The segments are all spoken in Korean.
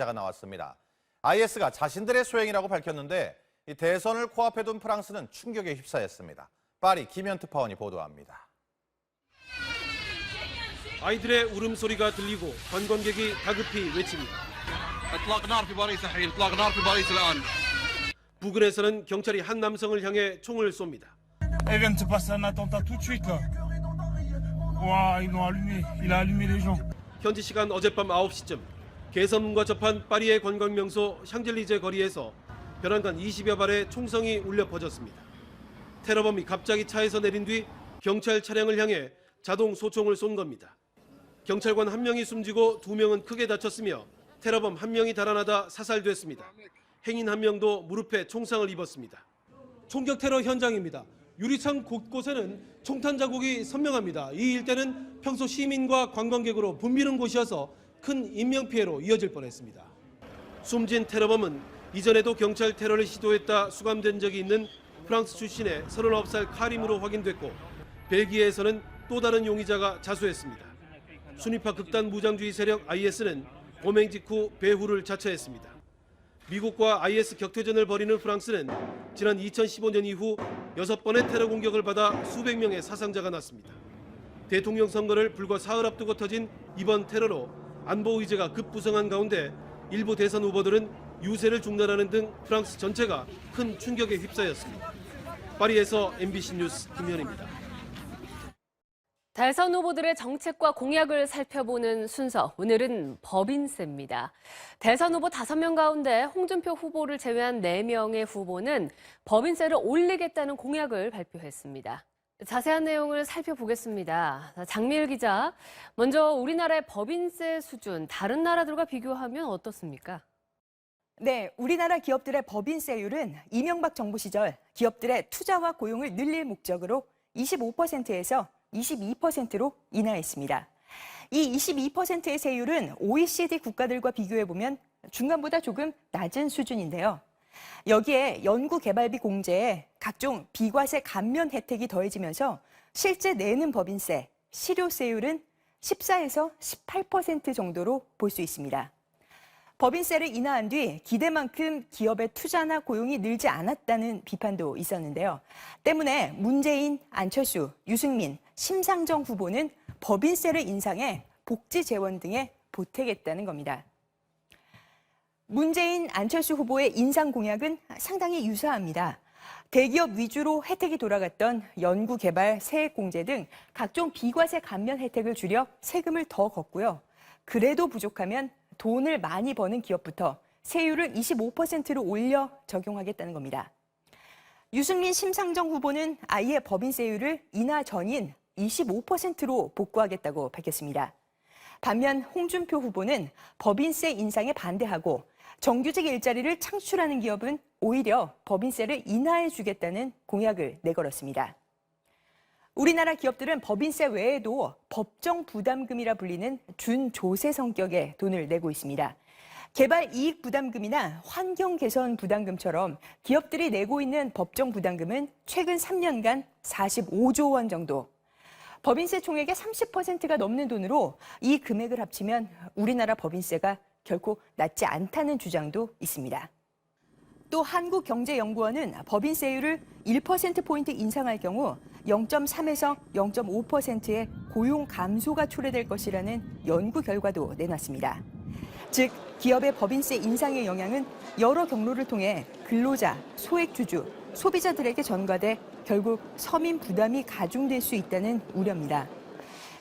기사가 나왔습니다. IS가 자신들의 소행이라고 밝혔는데 이 대선을 코앞에 둔 프랑스는 충격에 휩싸였습니다. 파리 김현 특파원이 보도합니다. 아이들의 울음소리가 들리고 관광객이 다급히 외칩니다. 부근에서는 경찰이 한 남성을 향해 총을 쏩니다. 현지 시간 어젯밤 9시쯤 개선문과 접한 파리의 관광명소 샹젤리제 거리에서 벼랑간 20여 발의 총성이 울려 퍼졌습니다. 테러범이 갑자기 차에서 내린 뒤 경찰 차량을 향해 자동 소총을 쏜 겁니다. 경찰관 1명이 숨지고 2명은 크게 다쳤으며 테러범 1명이 달아나다 사살됐습니다. 행인 1명도 무릎에 총상을 입었습니다. 총격 테러 현장입니다. 유리창 곳곳에는 총탄 자국이 선명합니다. 이 일대는 평소 시민과 관광객으로 붐비는 곳이어서 큰 인명피해로 이어질 뻔했습니다. 숨진 테러범은 이전에도 경찰 테러를 시도했다 수감된 적이 있는 프랑스 출신의 39살 카림으로 확인됐고 벨기에에서는 또 다른 용의자가 자수했습니다. 순위파 극단 무장주의 세력 IS는 범행 직후 배후를 자처했습니다. 미국과 IS 격퇴전을 벌이는 프랑스는 지난 2015년 이후 6번의 테러 공격을 받아 수백 명의 사상자가 났습니다. 대통령 선거를 불과 사흘 앞두고 터진 이번 테러로 안보 의제가 급부상한 가운데 일부 대선 후보들은 유세를 중단하는 등 프랑스 전체가 큰 충격에 휩싸였습니다. 파리에서 MBC 뉴스 김현입니다. 대선 후보들의 정책과 공약을 살펴보는 순서, 오늘은 법인세입니다. 대선 후보 5명 가운데 홍준표 후보를 제외한 4명의 후보는 법인세를 올리겠다는 공약을 발표했습니다. 자세한 내용을 살펴보겠습니다. 장미일 기자, 먼저 우리나라의 법인세 수준, 다른 나라들과 비교하면 어떻습니까? 네, 우리나라 기업들의 법인세율은 이명박 정부 시절 기업들의 투자와 고용을 늘릴 목적으로 25%에서 22%로 인하했습니다. 이 22%의 세율은 OECD 국가들과 비교해보면 중간보다 조금 낮은 수준인데요. 여기에 연구개발비 공제에 각종 비과세 감면 혜택이 더해지면서 실제 내는 법인세, 실효세율은 14에서 18% 정도로 볼 수 있습니다. 법인세를 인하한 뒤 기대만큼 기업의 투자나 고용이 늘지 않았다는 비판도 있었는데요. 때문에 문재인, 안철수, 유승민, 심상정 후보는 법인세를 인상해 복지 재원 등에 보태겠다는 겁니다. 문재인, 안철수 후보의 인상 공약은 상당히 유사합니다. 대기업 위주로 혜택이 돌아갔던 연구개발, 세액공제 등 각종 비과세 감면 혜택을 줄여 세금을 더 걷고요. 그래도 부족하면 돈을 많이 버는 기업부터 세율을 25%로 올려 적용하겠다는 겁니다. 유승민, 심상정 후보는 아예 법인세율을 인하 전인 25%로 복구하겠다고 밝혔습니다. 반면 홍준표 후보는 법인세 인상에 반대하고 정규직 일자리를 창출하는 기업은 오히려 법인세를 인하해 주겠다는 공약을 내걸었습니다. 우리나라 기업들은 법인세 외에도 법정 부담금이라 불리는 준조세 성격의 돈을 내고 있습니다. 개발 이익 부담금이나 환경 개선 부담금처럼 기업들이 내고 있는 법정 부담금은 최근 3년간 45조 원 정도. 법인세 총액의 30%가 넘는 돈으로 이 금액을 합치면 우리나라 법인세가 결코 낮지 않다는 주장도 있습니다. 또 한국경제연구원은 법인세율을 1%포인트 인상할 경우 0.3에서 0.5%의 고용 감소가 초래될 것이라는 연구 결과도 내놨습니다. 즉, 기업의 법인세 인상의 영향은 여러 경로를 통해 근로자, 소액주주, 소비자들에게 전가돼 결국 서민 부담이 가중될 수 있다는 우려입니다.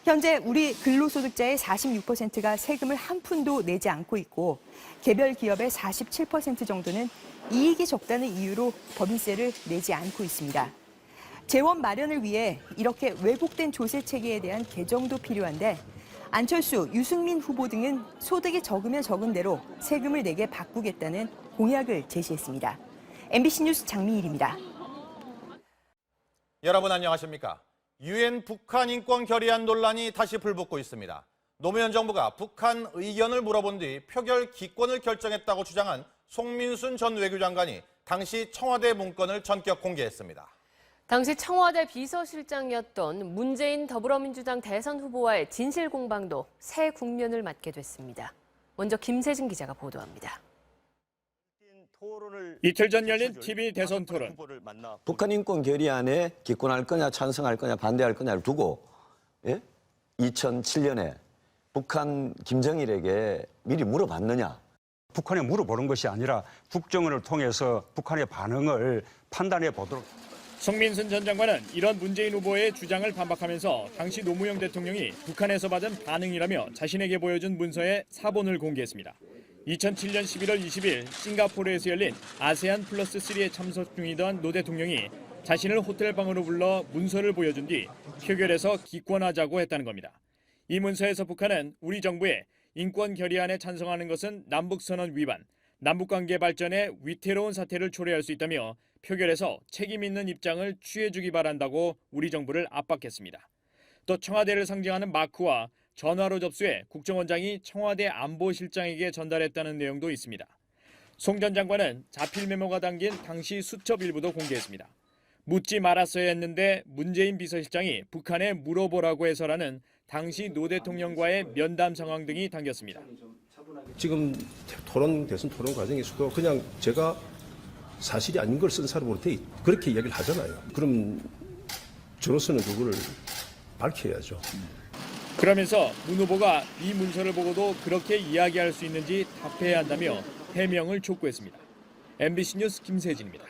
현재 우리 근로소득자의 46%가 세금을 한 푼도 내지 않고 있고 개별 기업의 47% 정도는 이익이 적다는 이유로 법인세를 내지 않고 있습니다. 재원 마련을 위해 이렇게 왜곡된 조세 체계에 대한 개정도 필요한데 안철수, 유승민 후보 등은 소득이 적으면 적은 대로 세금을 내게 바꾸겠다는 공약을 제시했습니다. MBC 뉴스 장미일입니다. 여러분 안녕하십니까? 유엔 북한 인권 결의안 논란이 다시 불붙고 있습니다. 노무현 정부가 북한 의견을 물어본 뒤 표결 기권을 결정했다고 주장한 송민순 전 외교장관이 당시 청와대 문건을 전격 공개했습니다. 당시 청와대 비서실장이었던 문재인 더불어민주당 대선 후보와의 진실 공방도 새 국면을 맞게 됐습니다. 먼저 김세진 기자가 보도합니다. 이틀 전 열린 TV 대선 토론. 북한 인권 결의안에 기권할 거냐 찬성할 거냐 반대할 거냐를 두고 2007년에 북한 김정일에게 미리 물어봤느냐. 북한에 물어보는 것이 아니라 국정원을 통해서 북한의 반응을 판단해 보도록. 송민순 전 장관은 이런 문재인 후보의 주장을 반박하면서 당시 노무현 대통령이 북한에서 받은 반응이라며 자신에게 보여준 문서의 사본을 공개했습니다. 2007년 11월 20일 싱가포르에서 열린 아세안 플러스 3에 참석 중이던 노 대통령이 자신을 호텔 방으로 불러 문서를 보여준 뒤 표결에서 기권하자고 했다는 겁니다. 이 문서에서 북한은 우리 정부의 인권 결의안에 찬성하는 것은 남북선언 위반, 남북관계 발전에 위태로운 사태를 초래할 수 있다며 표결에서 책임 있는 입장을 취해주기 바란다고 우리 정부를 압박했습니다. 또 청와대를 상징하는 마크와 전화로 접수해 국정원장이 청와대 안보실장에게 전달했다는 내용도 있습니다. 송 전 장관은 자필 메모가 담긴 당시 수첩 일부도 공개했습니다. 묻지 말았어야 했는데 문재인 비서실장이 북한에 물어보라고 해서라는 당시 노 대통령과의 면담 상황 등이 담겼습니다. 지금 대선 토론 과정에서도 그냥 제가 사실이 아닌 걸 쓴 사람으로 그렇게 이야기를 하잖아요. 그럼 저로서는 그거를 밝혀야죠. 그러면서 문 후보가 이 문서를 보고도 그렇게 이야기할 수 있는지 답해야 한다며 해명을 촉구했습니다. MBC 뉴스 김세진입니다.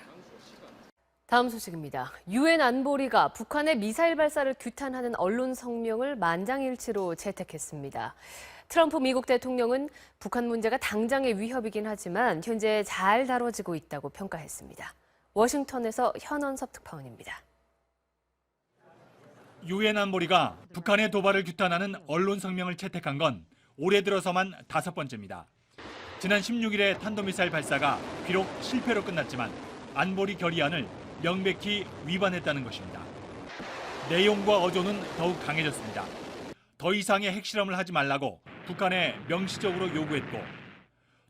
다음 소식입니다. 유엔 안보리가 북한의 미사일 발사를 규탄하는 언론 성명을 만장일치로 채택했습니다. 트럼프 미국 대통령은 북한 문제가 당장의 위협이긴 하지만 현재 잘 다뤄지고 있다고 평가했습니다. 워싱턴에서 현원섭 특파원입니다. 유엔 안보리가 북한의 도발을 규탄하는 언론 성명을 채택한 건 올해 들어서만 5번째입니다. 지난 16일에 탄도미사일 발사가 비록 실패로 끝났지만 안보리 결의안을 명백히 위반했다는 것입니다. 내용과 어조는 더욱 강해졌습니다. 더 이상의 핵실험을 하지 말라고 북한에 명시적으로 요구했고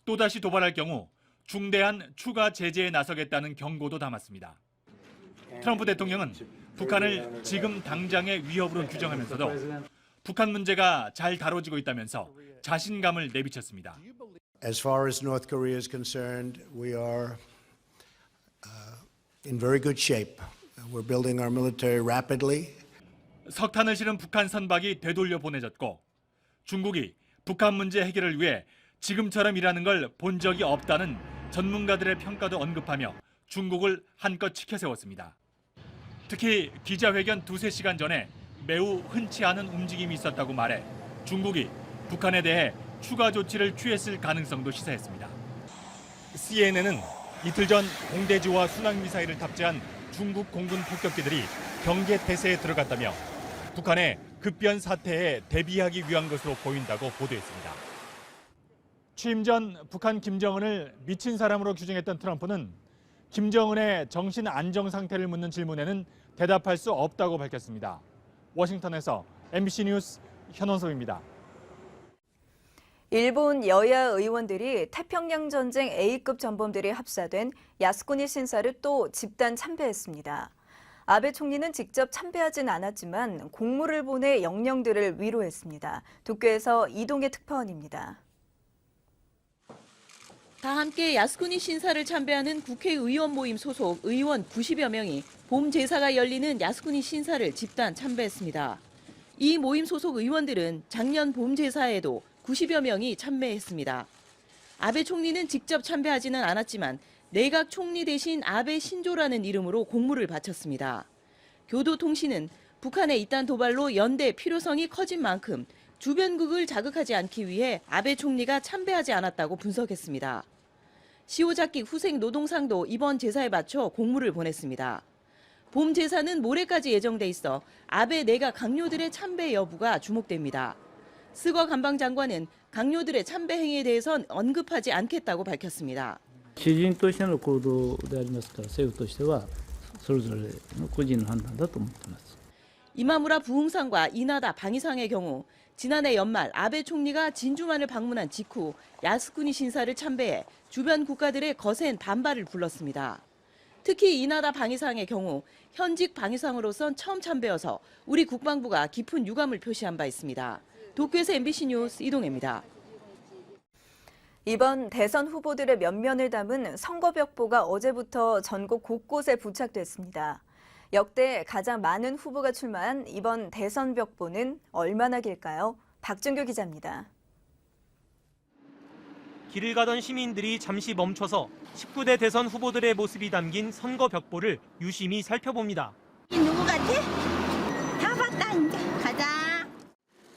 또다시 도발할 경우 중대한 추가 제재에 나서겠다는 경고도 담았습니다. 트럼프 대통령은 북한을 지금 당장의 위협으로 규정하면서도 북한 문제가 잘 다뤄지고 있다면서 자신감을 내비쳤습니다. As far as North Korea is concerned, we are in very good shape. We're building our military rapidly. 석탄을 실은 북한 선박이 되돌려 보내졌고 중국이 북한 문제 해결을 위해 지금처럼 일하는 걸 본 적이 없다는 전문가들의 평가도 언급하며 중국을 한껏 치켜세웠습니다. 특히 기자회견 2-3시간 전에 매우 흔치 않은 움직임이 있었다고 말해 중국이 북한에 대해 추가 조치를 취했을 가능성도 시사했습니다. CNN은 이틀 전 공대지와 순항미사일을 탑재한 중국 공군 폭격기들이 경계 태세에 들어갔다며 북한의 급변 사태에 대비하기 위한 것으로 보인다고 보도했습니다. 취임 전 북한 김정은을 미친 사람으로 규정했던 트럼프는 김정은의 정신 안정 상태를 묻는 질문에는 대답할 수 없다고 밝혔습니다. 워싱턴에서 MBC 뉴스 현원섭입니다. 일본 여야 의원들이 태평양 전쟁 A급 전범들이 합사된 야스쿠니 신사를 또 집단 참배했습니다. 아베 총리는 직접 참배하진 않았지만 공무를 보내 영령들을 위로했습니다. 도쿄에서 이동의 특파원입니다. 다 함께 야스쿠니 신사를 참배하는 국회의원 모임 소속 의원 90여 명이 봄 제사가 열리는 야스쿠니 신사를 집단 참배했습니다. 이 모임 소속 의원들은 작년 봄 제사에도 90여 명이 참배했습니다. 아베 총리는 직접 참배하지는 않았지만 내각 총리 대신 아베 신조라는 이름으로 공물을 바쳤습니다. 교도통신은 북한의 이딴 도발로 연대 필요성이 커진 만큼 주변국을 자극하지 않기 위해 아베 총리가 참배하지 않았다고 분석했습니다. 시오자키 후생 노동상도 이번 제사에 맞춰 공물을 보냈습니다. 봄 제사는 모레까지 예정돼 있어 아베 내각 강요들의 참배 여부가 주목됩니다. 스거 관방장관은 강요들의 참배 행위에 대해선 언급하지 않겠다고 밝혔습니다. 主人としての行動でありますから、政府としてはそれぞれの個人の判断だと思っています。 이마무라 부흥상과 이나다 방위상의 경우 지난해 연말 아베 총리가 진주만을 방문한 직후 야스쿠니 신사를 참배해 주변 국가들의 거센 반발을 불렀습니다. 특히 이나다 방위상의 경우 현직 방위상으로선 처음 참배여서 우리 국방부가 깊은 유감을 표시한 바 있습니다. 도쿄에서 MBC 뉴스 이동혜입니다. 이번 대선 후보들의 면면을 담은 선거벽보가 어제부터 전국 곳곳에 부착됐습니다. 역대 가장 많은 후보가 출마한 이번 대선 벽보는 얼마나 길까요? 박준규 기자입니다. 길을 가던 시민들이 잠시 멈춰서 19대 대선 후보들의 모습이 담긴 선거 벽보를 유심히 살펴봅니다. 누구 같아? 다 봤다 이제 가자.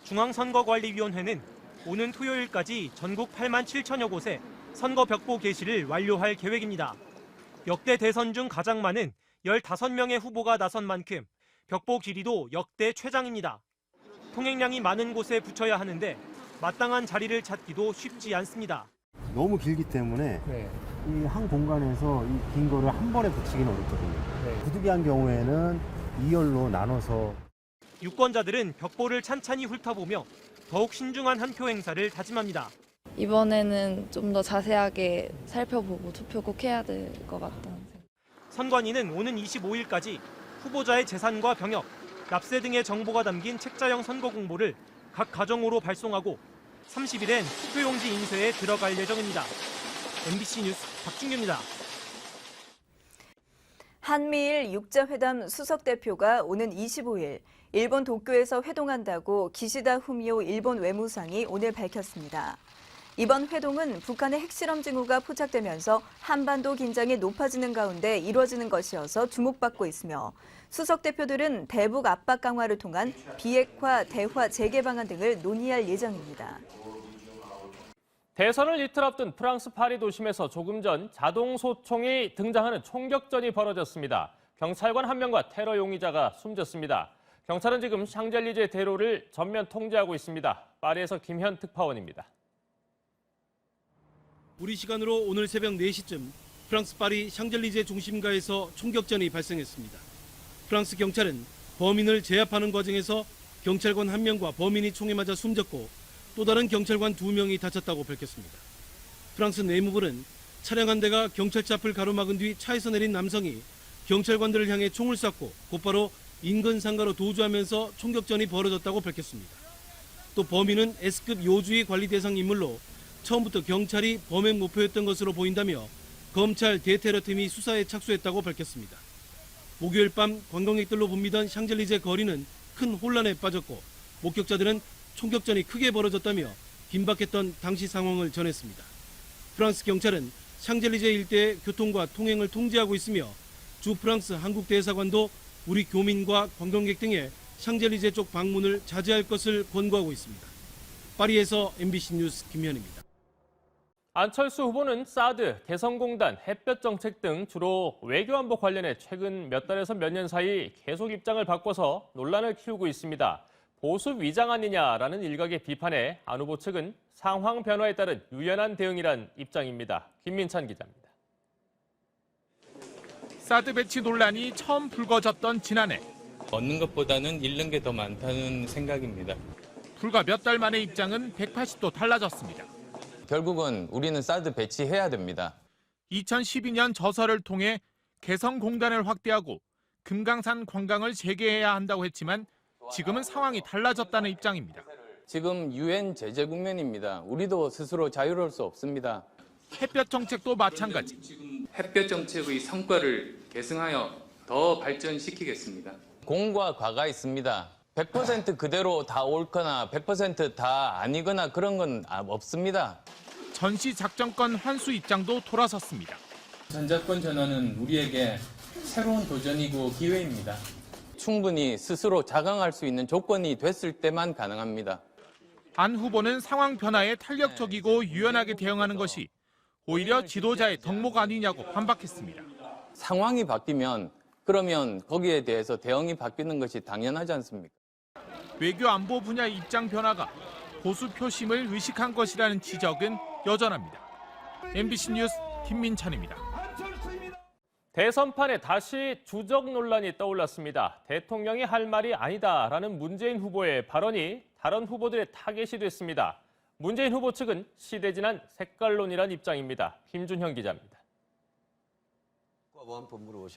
중앙선거관리위원회는 오는 토요일까지 전국 8만 7천여 곳에 선거 벽보 게시를 완료할 계획입니다. 역대 대선 중 가장 많은 15명의 후보가 나선 만큼 벽보 길이도 역대 최장입니다. 통행량이 많은 곳에 붙여야 하는데 마땅한 자리를 찾기도 쉽지 않습니다. 너무 길기 때문에 이 한 공간에서 이 긴 거를 한 번에 붙이기는 어렵거든요. 부득이한 경우에는 2열로 나눠서. 유권자들은 벽보를 찬찬히 훑어보며 더욱 신중한 한 표 행사를 다짐합니다. 이번에는 좀 더 자세하게 살펴보고 투표 꼭 해야 될 것 같다는 생각. 선관위는 오는 25일까지 후보자의 재산과 병역, 납세 등의 정보가 담긴 책자형 선거 공보를 각 가정으로 발송하고 30일엔 투표용지 인쇄에 들어갈 예정입니다. MBC 뉴스 박준규입니다. 한미일 육자회담 수석대표가 오는 25일 일본 도쿄에서 회동한다고 기시다 후미오 일본 외무상이 오늘 밝혔습니다. 이번 회동은 북한의 핵실험 징후가 포착되면서 한반도 긴장이 높아지는 가운데 이루어지는 것이어서 주목받고 있으며 수석 대표들은 대북 압박 강화를 통한 비핵화, 대화 재개 방안 등을 논의할 예정입니다. 대선을 이틀 앞둔 프랑스 파리 도심에서 조금 전 자동 소총이 등장하는 총격전이 벌어졌습니다. 경찰관 1명과 테러 용의자가 숨졌습니다. 경찰은 지금 샹젤리제 대로를 전면 통제하고 있습니다. 파리에서 김현 특파원입니다. 우리 시간으로 오늘 새벽 4시쯤 프랑스 파리 샹젤리제 중심가에서 총격전이 발생했습니다. 프랑스 경찰은 범인을 제압하는 과정에서 경찰관 1명과 범인이 총에 맞아 숨졌고 또 다른 경찰관 2명이 다쳤다고 밝혔습니다. 프랑스 내무부는 차량 한 대가 경찰차 앞을 가로막은 뒤 차에서 내린 남성이 경찰관들을 향해 총을 쐈고 곧바로 인근 상가로 도주하면서 총격전이 벌어졌다고 밝혔습니다. 또 범인은 S급 요주의 관리 대상 인물로 처음부터 경찰이 범행 목표였던 것으로 보인다며 검찰 대테러팀이 수사에 착수했다고 밝혔습니다. 목요일 밤 관광객들로 붐비던 샹젤리제 거리는 큰 혼란에 빠졌고 목격자들은 총격전이 크게 벌어졌다며 긴박했던 당시 상황을 전했습니다. 프랑스 경찰은 샹젤리제 일대의 교통과 통행을 통제하고 있으며 주 프랑스 한국 대사관도 우리 교민과 관광객 등의 샹젤리제 쪽 방문을 자제할 것을 권고하고 있습니다. 파리에서 MBC 뉴스 김현입니다. 안철수 후보는 사드, 개성공단, 햇볕 정책 등 주로 외교안보 관련해 최근 몇 달에서 몇 년 사이 계속 입장을 바꿔서 논란을 키우고 있습니다. 보수 위장 아니냐라는 일각의 비판에 안 후보 측은 상황 변화에 따른 유연한 대응이란 입장입니다. 김민찬 기자입니다. 사드 배치 논란이 처음 불거졌던 지난해. 얻는 것보다는 잃는 게 더 많다는 생각입니다. 불과 몇 달 만에 입장은 180도 달라졌습니다. 결국은 우리는 사드 배치해야 됩니다. 2012년 저서를 통해 개성공단을 확대하고 금강산 관광을 재개해야 한다고 했지만 지금은 상황이 달라졌다는 입장입니다. 지금 유엔 제재 국면입니다. 우리도 스스로 자유로울 수 없습니다. 햇볕 정책도 마찬가지. 햇볕 정책의 성과를 계승하여 더 발전시키겠습니다. 공과 과가 있습니다. 100% 그대로 다 옳거나 100% 다 아니거나 그런 건 없습니다. 전시 작전권 환수 입장도 돌아섰습니다. 전자권 전환은 우리에게 새로운 도전이고 기회입니다. 충분히 스스로 자강할 수 있는 조건이 됐을 때만 가능합니다. 안 후보는 상황 변화에 탄력적이고 유연하게 대응하는 것이 오히려 지도자의 덕목 아니냐고 반박했습니다. 상황이 바뀌면 그러면 거기에 대해서 대응이 바뀌는 것이 당연하지 않습니까? 외교 안보 분야 입장 변화가 보수 표심을 의식한 것이라는 지적은 여전합니다. MBC 뉴스 김민찬입니다. 대선판에 다시 주적 논란이 떠올랐습니다. 대통령이 할 말이 아니다라는 문재인 후보의 발언이 다른 후보들의 타겟이 됐습니다. 문재인 후보 측은 시대지난 색깔론이란 입장입니다. 김준형 기자입니다.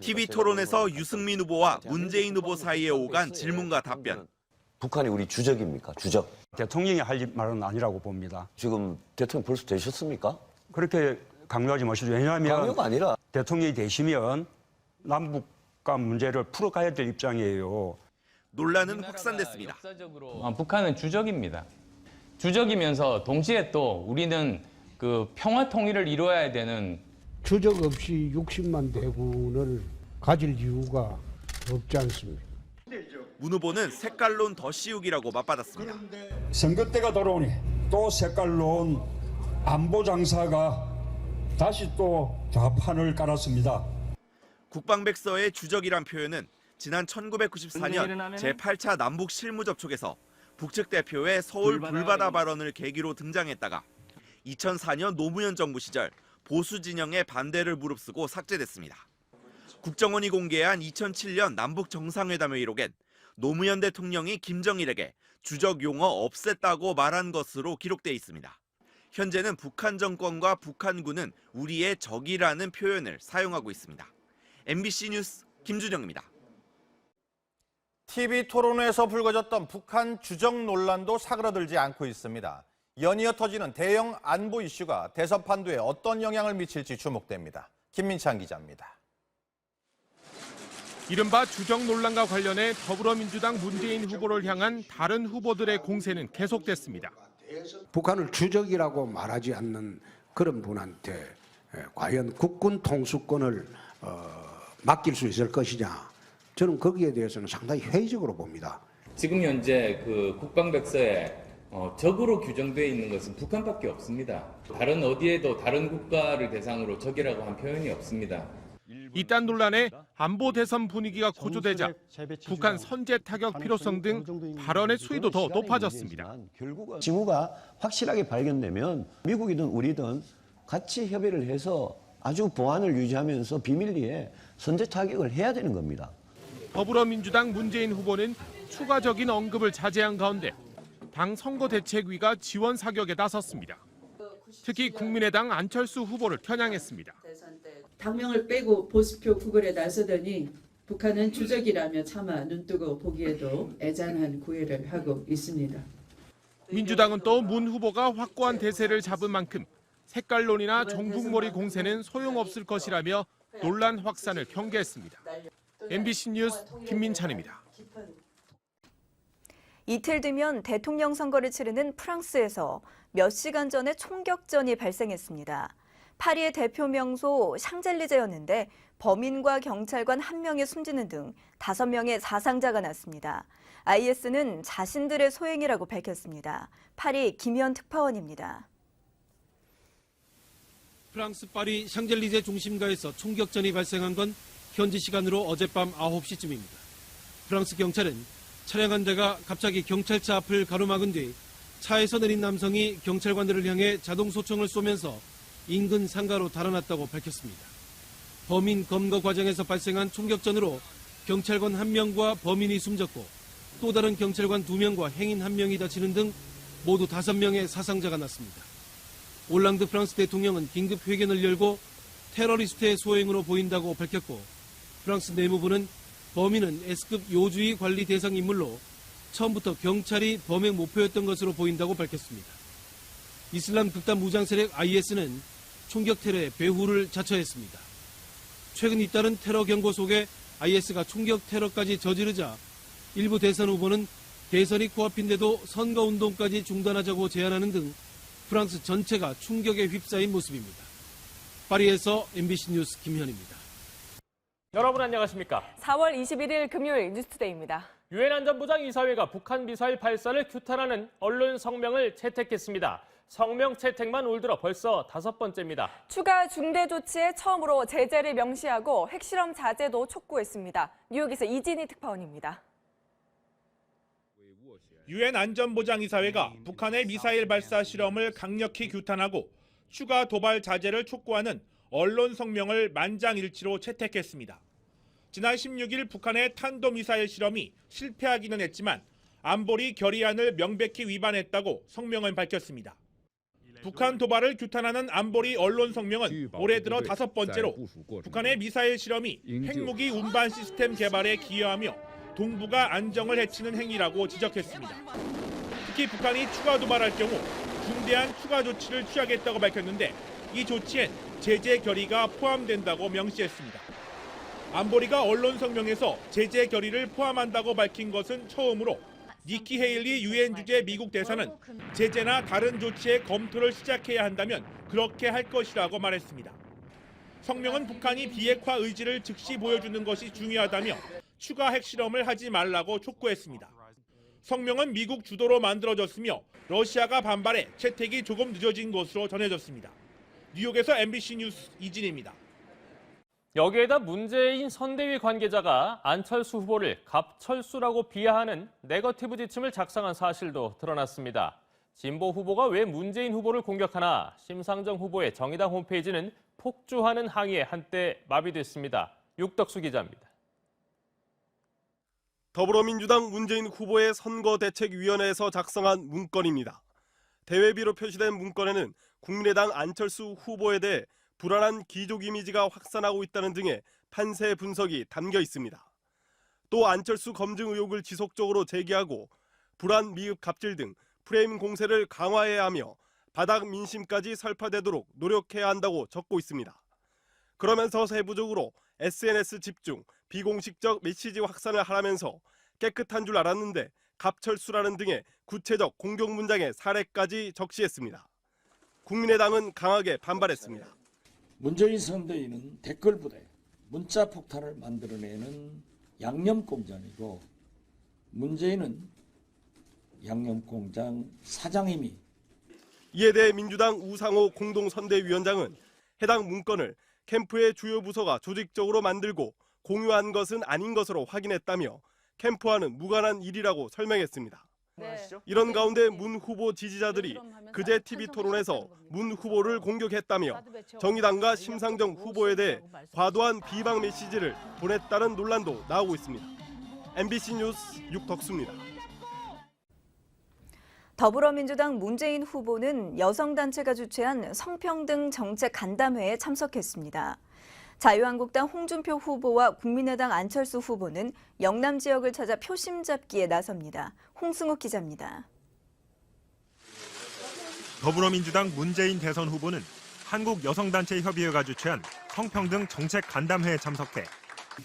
TV 토론에서 유승민 후보와 문재인 후보 사이에 오간 질문과 답변. 북한이 우리 주적입니까? 주적. 대통령이 할 말은 아니라고 봅니다. 지금 대통령 벌써 되셨습니까? 그렇게 강요하지 마시죠. 왜냐하면 강요가 아니라 대통령이 되시면 남북 간 문제를 풀어가야 될 입장이에요. 논란은 확산됐습니다. 북한은 주적입니다. 주적이면서 동시에 또 우리는 그 평화 통일을 이루어야 되는 주적 없이 60만 대군을 가질 이유가 없지 않습니다. 문 후보는 색깔론 더 씌우기라고 맞받았습니다. 선거 때가 돌아오니 또 색깔론 안보 장사가 다시 또 좌판을 깔았습니다. 국방백서의 주적이란 표현은 지난 1994년 제8차 남북 실무 접촉에서 북측 대표의 서울 불바다 발언을 계기로 등장했다가 2004년 노무현 정부 시절 보수 진영의 반대를 무릅쓰고 삭제됐습니다. 국정원이 공개한 2007년 남북 정상회담 회의록엔 노무현 대통령이 김정일에게 주적 용어 없앴다고 말한 것으로 기록돼 있습니다. 현재는 북한 정권과 북한군은 우리의 적이라는 표현을 사용하고 있습니다. MBC 뉴스 김준영입니다. TV 토론회에서 불거졌던 북한 주적 논란도 사그라들지 않고 있습니다. 연이어 터지는 대형 안보 이슈가 대선 판도에 어떤 영향을 미칠지 주목됩니다. 김민찬 기자입니다. 이른바 주적 논란과 관련해 더불어민주당 문재인 후보를 향한 다른 후보들의 공세는 계속됐습니다. 북한을 주적이라고 말하지 않는 그런 분한테 과연 국군 통수권을 맡길 수 있을 것이냐, 저는 거기에 대해서는 상당히 회의적으로 봅니다. 지금 현재 그 국방백서에 적으로 규정되어 있는 것은 북한밖에 없습니다. 다른 어디에도 다른 국가를 대상으로 적이라고 한 표현이 없습니다. 이딴 논란에 안보 대선 분위기가 고조되자 북한 선제 타격 필요성 등 발언의 수위도 더 높아졌습니다. 징후가 확실하게 발견되면 미국이든 우리든 같이 협의를 해서 아주 보안을 유지하면서 비밀리에 선제 타격을 해야 되는 겁니다. 더불어민주당 문재인 후보는 추가적인 언급을 자제한 가운데 당 선거대책위가 지원 사격에 나섰습니다. 특히 국민의당 안철수 후보를 겨냥했습니다. 당명을 빼고 보수표 구걸에 나서더니 북한은 주적이라며 차마 눈뜨고 보기에도 애잔한 구애를 하고 있습니다. 민주당은 또 문 후보가 확고한 대세를 잡은 만큼 색깔론이나 종북몰이 공세는 소용없을 것이라며 논란 확산을 경계했습니다. MBC 뉴스 김민찬입니다. 이틀 뒤면 대통령 선거를 치르는 프랑스에서 몇 시간 전에 총격전이 발생했습니다. 파리의 대표 명소 샹젤리제였는데 범인과 경찰관 1명이 숨지는 등 5명의 사상자가 났습니다. IS는 자신들의 소행이라고 밝혔습니다. 파리 김현 특파원입니다. 프랑스 파리 샹젤리제 중심가에서 총격전이 발생한 건 현지 시간으로 어젯밤 9시쯤입니다. 프랑스 경찰은 차량 한 대가 갑자기 경찰차 앞을 가로막은 뒤 차에서 내린 남성이 경찰관들을 향해 자동소총을 쏘면서 인근 상가로 달아났다고 밝혔습니다. 범인 검거 과정에서 발생한 총격전으로 경찰관 1명과 범인이 숨졌고 또 다른 경찰관 2명과 행인 1명이 다치는 등 모두 5명의 사상자가 났습니다. 올랑드 프랑스 대통령은 긴급 회견을 열고 테러리스트의 소행으로 보인다고 밝혔고 프랑스 내무부는 범인은 S급 요주의 관리 대상 인물로 처음부터 경찰이 범행 목표였던 것으로 보인다고 밝혔습니다. 이슬람 극단 무장 세력 IS는 총격 테러의 배후를 자처했습니다. 최근 잇따른 테러 경고 속에 IS가 총격 테러까지 저지르자 일부 대선 후보는 대선이 코앞인데도 선거운동까지 중단하자고 제안하는 등 프랑스 전체가 충격에 휩싸인 모습입니다. 파리에서 MBC 뉴스 김현입니다. 여러분 안녕하십니까? 4월 21일 금요일 뉴스투데이입니다. 유엔 안전보장 이사회가 북한 미사일 발사를 규탄하는 언론 성명을 채택했습니다. 성명 채택만 올 들어 벌써 5번째입니다. 추가 중대 조치에 처음으로 제재를 명시하고 핵실험 자제도 촉구했습니다. 뉴욕에서 이진희 특파원입니다. 유엔 안전보장이사회가 북한의 미사일 발사 실험을 강력히 규탄하고 추가 도발 자제를 촉구하는 언론 성명을 만장일치로 채택했습니다. 지난 16일 북한의 탄도미사일 실험이 실패하기는 했지만 안보리 결의안을 명백히 위반했다고 성명은 밝혔습니다. 북한 도발을 규탄하는 안보리 언론 성명은 올해 들어 5번째로 북한의 미사일 실험이 핵무기 운반 시스템 개발에 기여하며 동북아 안정을 해치는 행위라고 지적했습니다. 특히 북한이 추가 도발할 경우 중대한 추가 조치를 취하겠다고 밝혔는데 이 조치엔 제재 결의가 포함된다고 명시했습니다. 안보리가 언론 성명에서 제재 결의를 포함한다고 밝힌 것은 처음으로 니키 헤일리 유엔 주재 미국 대사는 제재나 다른 조치의 검토를 시작해야 한다면 그렇게 할 것이라고 말했습니다. 성명은 북한이 비핵화 의지를 즉시 보여주는 것이 중요하다며 추가 핵실험을 하지 말라고 촉구했습니다. 성명은 미국 주도로 만들어졌으며 러시아가 반발해 채택이 조금 늦어진 것으로 전해졌습니다. 뉴욕에서 MBC 뉴스 이진입니다. 여기에다 문재인 선대위 관계자가 안철수 후보를 갑철수라고 비하하는 네거티브 지침을 작성한 사실도 드러났습니다. 진보 후보가 왜 문재인 후보를 공격하나 심상정 후보의 정의당 홈페이지는 폭주하는 항의에 한때 마비됐습니다. 육덕수 기자입니다. 더불어민주당 문재인 후보의 선거대책위원회에서 작성한 문건입니다. 대외비로 표시된 문건에는 국민의당 안철수 후보에 대해 불안한 기족 이미지가 확산하고 있다는 등의 판세 분석이 담겨 있습니다. 또 안철수 검증 의혹을 지속적으로 제기하고 불안, 미흡, 갑질 등 프레임 공세를 강화해야 하며 바닥 민심까지 설파되도록 노력해야 한다고 적고 있습니다. 그러면서 세부적으로 SNS 집중, 비공식적 메시지 확산을 하라면서 깨끗한 줄 알았는데 갑철수라는 등의 구체적 공격 문장의 사례까지 적시했습니다. 국민의당은 강하게 반발했습니다. 문재인 선대위는 댓글 부대, 문자 폭탄을 만들어내는 양념공장이고 문재인은 양념공장 사장임이. 이에 대해 민주당 우상호 공동선대위원장은 해당 문건을 캠프의 주요 부서가 조직적으로 만들고 공유한 것은 아닌 것으로 확인했다며 캠프와는 무관한 일이라고 설명했습니다. 이런 가운데 문 후보 지지자들이 그제 TV 토론에서 문 후보를 공격했다며 정의당과 심상정 후보에 대해 과도한 비방 메시지를 보냈다는 논란도 나오고 있습니다. MBC 뉴스 육덕수입니다. 더불어민주당 문재인 후보는 여성단체가 주최한 성평등 정책 간담회에 참석했습니다. 자유한국당 홍준표 후보와 국민의당 안철수 후보는 영남 지역을 찾아 표심 잡기에 나섭니다. 홍승욱 기자입니다. 더불어민주당 문재인 대선 후보는 한국여성단체협의회가 주최한 성평등 정책 간담회에 참석해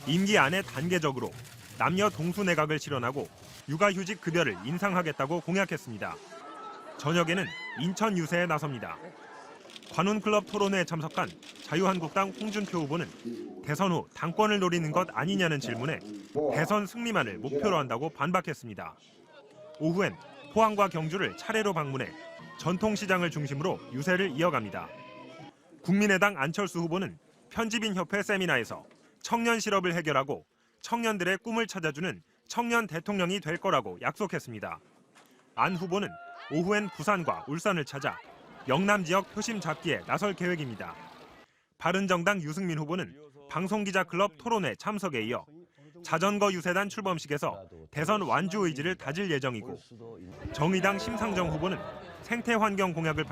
임기 안에 단계적으로 남녀 동수 내각을 실현하고 육아휴직 급여를 인상하겠다고 공약했습니다. 저녁에는 인천 유세에 나섭니다. 관훈클럽 토론회에 참석한 자유한국당 홍준표 후보는 대선 후 당권을 노리는 것 아니냐는 질문에 대선 승리만을 목표로 한다고 반박했습니다. 오후엔 포항과 경주를 차례로 방문해 전통시장을 중심으로 유세를 이어갑니다. 국민의당 안철수 후보는 편집인협회 세미나에서 청년 실업을 해결하고 청년들의 꿈을 찾아주는 청년 대통령이 될 거라고 약속했습니다. 안 후보는 오후엔 부산과 울산을 찾아 영남 지역 표심 잡기에 나설 계획입니다. 바른정당 유승민 후보는 방송기자클럽 토론회 참석에 이어 자전거 유세단 출범식에서 대선 완주 의지를 다질 예정이고 정의당 심상정 후보는 생태환경 공약을